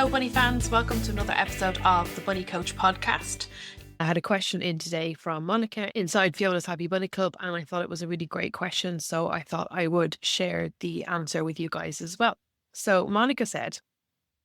Hello, bunny fans. Welcome to another episode of the Bunny Coach podcast. I had a question in today from Monica inside Fiona's Happy Bunny Club, and I thought it was a really great question, so I thought I would share the answer with you guys as well. So Monica said,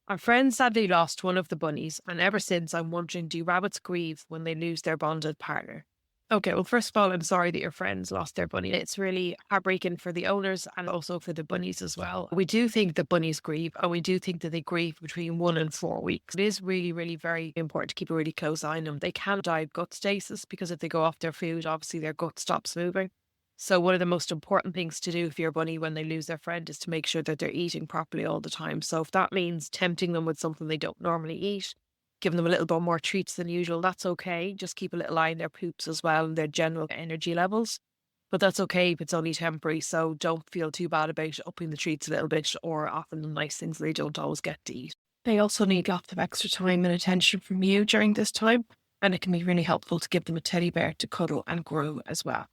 our friend sadly lost one of the bunnies, and ever since I'm wondering, do rabbits grieve when they lose their bonded partner? Okay, well, first of all, I'm sorry that your friends lost their bunny. It's really heartbreaking for the owners and also for the bunnies as well. We do think that bunnies grieve, and we do think that they grieve between 1 and 4 weeks. It is really, really very important to keep a really close eye on them. They can die of gut stasis because if they go off their food, obviously their gut stops moving. So one of the most important things to do for your bunny when they lose their friend is to make sure that they're eating properly all the time. So if that means tempting them with something they don't normally eat, giving them a little bit more treats than usual, that's okay. Just keep a little eye on their poops as well and their general energy levels. But that's okay if it's only temporary, so don't feel too bad about upping the treats a little bit or offering them nice things they don't always get to eat. They also need lots of extra time and attention from you during this time, and it can be really helpful to give them a teddy bear to cuddle and groom as well.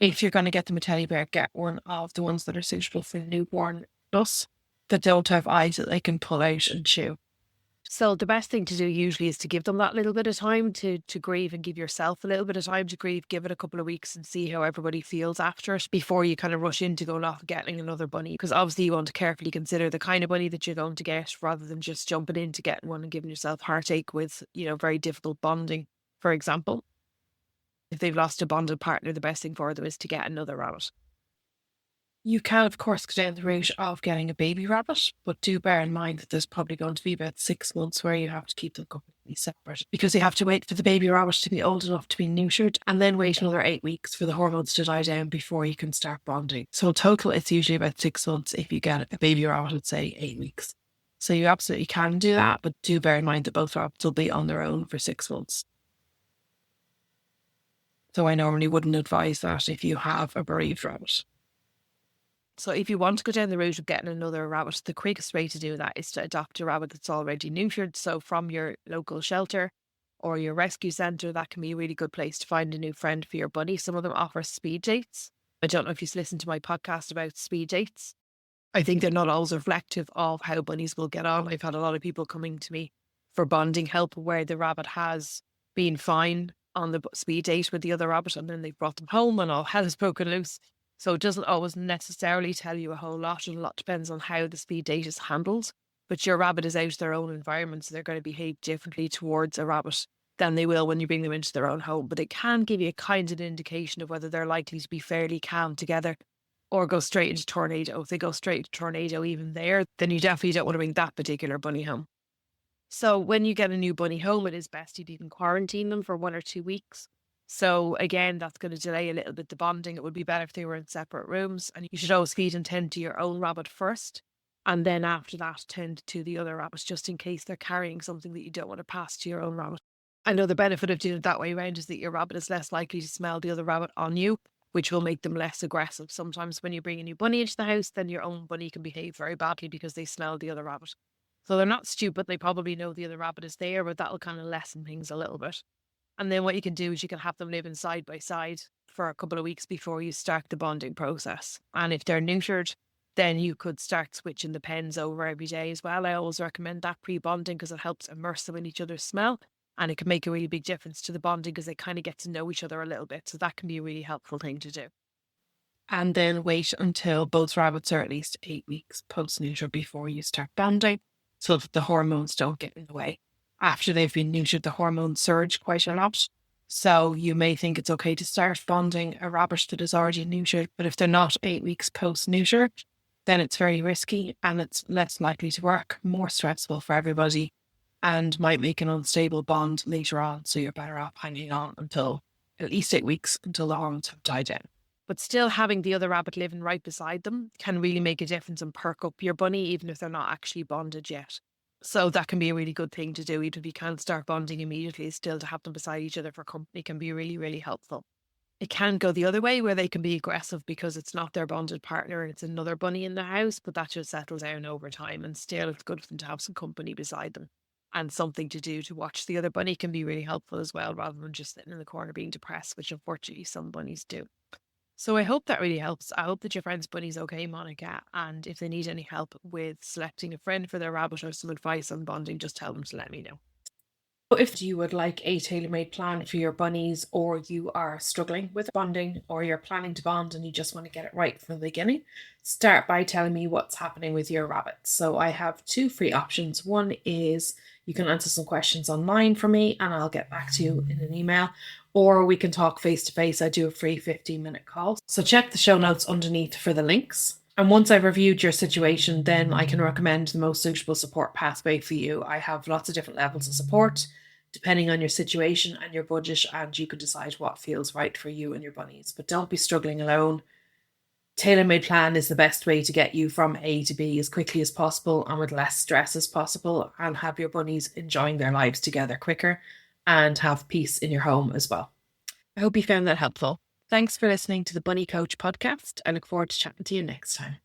If you're going to get them a teddy bear, get one of the ones that are suitable for newborn plus that don't have eyes that they can pull out and chew. So the best thing to do usually is to give them that little bit of time to grieve and give yourself a little bit of time to grieve. Give it a couple of weeks and see how everybody feels after it before you kind of rush into going off and getting another bunny. Because obviously you want to carefully consider the kind of bunny that you're going to get rather than just jumping into getting one and giving yourself heartache with, very difficult bonding, for example. If they've lost a bonded partner, the best thing for them is to get another rabbit. You can, of course, go down the route of getting a baby rabbit, but do bear in mind that there's probably going to be about 6 months where you have to keep them completely separate because you have to wait for the baby rabbit to be old enough to be neutered and then wait another 8 weeks for the hormones to die down before you can start bonding. So in total, it's usually about 6 months if you get a baby rabbit at, say, 8 weeks. So you absolutely can do that, but do bear in mind that both rabbits will be on their own for 6 months. So I normally wouldn't advise that if you have a bereaved rabbit. So if you want to go down the route of getting another rabbit, the quickest way to do that is to adopt a rabbit that's already neutered. So from your local shelter or your rescue centre, that can be a really good place to find a new friend for your bunny. Some of them offer speed dates. I don't know if you've listened to my podcast about speed dates. I think they're not always reflective of how bunnies will get on. I've had a lot of people coming to me for bonding help where the rabbit has been fine on the speed date with the other rabbit and then they've brought them home and all hell has broken loose. So it doesn't always necessarily tell you a whole lot, and a lot depends on how the speed date is handled. But your rabbit is out of their own environment, so they're going to behave differently towards a rabbit than they will when you bring them into their own home. But it can give you a kind of indication of whether they're likely to be fairly calm together or go straight into tornado. If they go straight into tornado even there, then you definitely don't want to bring that particular bunny home. So when you get a new bunny home, it is best if you can quarantine them for 1 or 2 weeks. So again, that's going to delay a little bit the bonding. It would be better if they were in separate rooms, and you should always feed and tend to your own rabbit first. And then after that, tend to the other rabbits just in case they're carrying something that you don't want to pass to your own rabbit. I know the benefit of doing it that way around is that your rabbit is less likely to smell the other rabbit on you, which will make them less aggressive. Sometimes when you bring a new bunny into the house, then your own bunny can behave very badly because they smell the other rabbit. So they're not stupid. They probably know the other rabbit is there, but that'll kind of lessen things a little bit. And then what you can do is you can have them living side by side for a couple of weeks before you start the bonding process. And if they're neutered, then you could start switching the pens over every day as well. I always recommend that pre-bonding because it helps immerse them in each other's smell. And it can make a really big difference to the bonding because they kind of get to know each other a little bit. So that can be a really helpful thing to do. And then wait until both rabbits are at least 8 weeks post-neuter before you start bonding so that the hormones don't get in the way. After they've been neutered, the hormones surge quite a lot. So you may think it's okay to start bonding a rabbit that is already neutered, but if they're not 8 weeks post-neuter, then it's very risky and it's less likely to work, more stressful for everybody, and might make an unstable bond later on. So you're better off hanging on until at least 8 weeks until the hormones have died down. But still having the other rabbit living right beside them can really make a difference and perk up your bunny, even if they're not actually bonded yet. So that can be a really good thing to do, even if you can't start bonding immediately, still to have them beside each other for company can be really, really helpful. It can go the other way where they can be aggressive because it's not their bonded partner and it's another bunny in the house, but that should settle down over time. And still it's good for them to have some company beside them and something to do to watch the other bunny can be really helpful as well, rather than just sitting in the corner being depressed, which unfortunately some bunnies do. So I hope that really helps. I hope that your friend's bunny's okay, Monica. And if they need any help with selecting a friend for their rabbit or some advice on bonding, just tell them to let me know. If you would like a tailor-made plan for your bunnies, or you are struggling with bonding, or you're planning to bond and you just want to get it right from the beginning, start by telling me what's happening with your rabbits. So I have two free options. One is you can answer some questions online for me and I'll get back to you in an email, or we can talk face to face. I do a free 15-minute call. So check the show notes underneath for the links. And once I've reviewed your situation, then I can recommend the most suitable support pathway for you. I have lots of different levels of support depending on your situation and your budget, and you can decide what feels right for you and your bunnies. But don't be struggling alone. Tailor-made plan is the best way to get you from A to B as quickly as possible and with less stress as possible, and have your bunnies enjoying their lives together quicker and have peace in your home as well. I hope you found that helpful. Thanks for listening to the Bunny Coach podcast. I look forward to chatting to you next time.